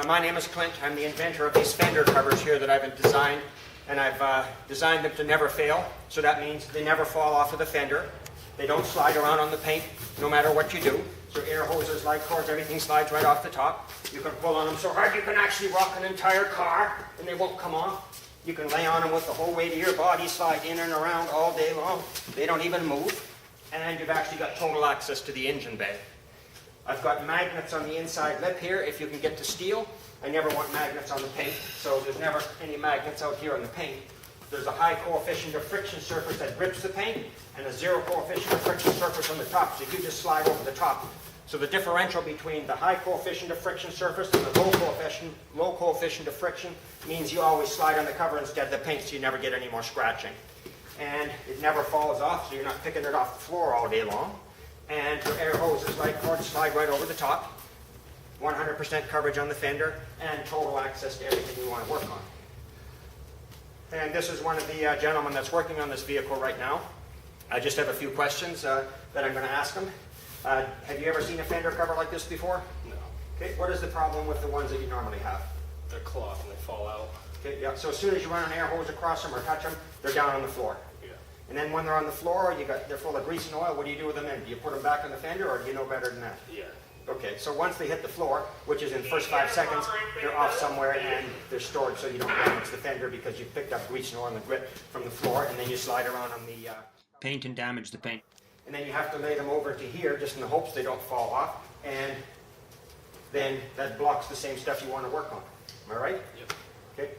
My name is Clint. I'm the inventor of these fender covers here that I've designed, and I've designed them to never fail. So that means they never fall off of the fender. They don't slide around on the paint no matter what you do. So air hoses, light cords, everything slides right off the top. You can pull on them so hard you can actually rock an entire car and they won't come off. You can lay on them with the whole weight of your body, slide in and around all day long. They don't even move. And you've actually got total access to the engine bay. I've got magnets on the inside lip here if you can get to steel. I never want magnets on the paint, so there's never any magnets out here on the paint. There's a high coefficient of friction surface that grips the paint, and a zero coefficient of friction surface on the top, so you just slide over the top. So the differential between the high coefficient of friction surface and the low coefficient of friction means you always slide on the cover instead of the paint, so you never get any more scratching. And it never falls off, so you're not picking it off the floor all day long. And your air hoses, light cords, slide right over the top. 100% coverage on the fender, and total access to everything you want to work on. And this is one of the gentlemen that's working on this vehicle right now. I just have a few questions that I'm going to ask him. Have you ever seen a fender cover like this before? No. Okay, what is the problem with the ones that you normally have? They're cloth and they fall out. Okay, yeah, so as soon as you run an air hose across them or touch them, they're down on the floor. Yeah. And then when they're on the floor, they're full of grease and oil, what do you do with them then? Do you put them back on the fender, or do you know better than that? Yeah. Okay, so once they hit the floor, which is in the first 5 seconds, they're off somewhere and they're stored so you don't damage the fender because you picked up grease and oil and grit from the floor, and then you slide around on the paint and damage the paint. And then you have to lay them over to here just in the hopes they don't fall off, and then that blocks the same stuff you want to work on. Am I right? Yep. Okay.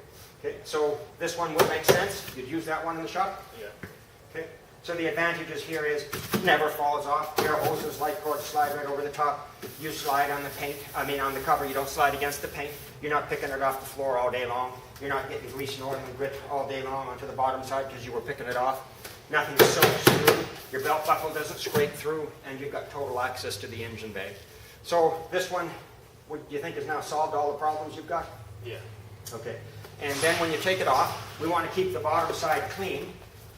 Okay, so this one would make sense. You'd use that one in the shop? Yeah. Okay. So the advantages here is never falls off. Air hoses, light cords slide right over the top. You slide on the paint, on the cover. You don't slide against the paint. You're not picking it off the floor all day long. You're not getting grease and oil and grit all day long onto the bottom side because you were picking it off. Nothing soaks through. Your belt buckle doesn't scrape through, and you've got total access to the engine bay. So this one, what do you think has now solved all the problems you've got? Yeah. Okay. And then when you take it off, we want to keep the bottom side clean.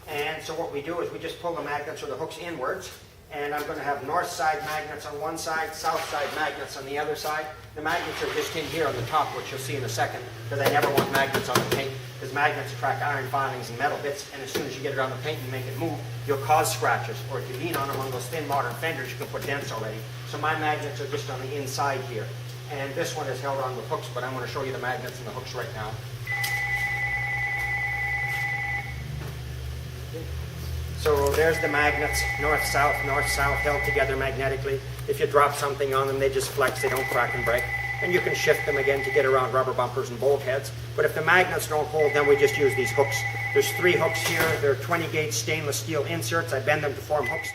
And so what we do is we just pull the magnets or the hooks inwards, and I'm going to have north side magnets on one side, south side magnets on the other side. The magnets are just in here on the top, which you'll see in a second, because I never want magnets on the paint, because magnets attract iron filings and metal bits, and as soon as you get it on the paint and make it move, you'll cause scratches. Or if you lean on them on those thin modern fenders, you can put dents already. So my magnets are just on the inside here. And this one is held on with hooks, but I'm going to show you the magnets and the hooks right now. So there's the magnets, north-south, held together magnetically. If you drop something on them, they just flex, they don't crack and break. And you can shift them again to get around rubber bumpers and bolt heads. But if the magnets don't hold, then we just use these hooks. There's 3 hooks here. They're 20-gauge stainless steel inserts. I bend them to form hooks.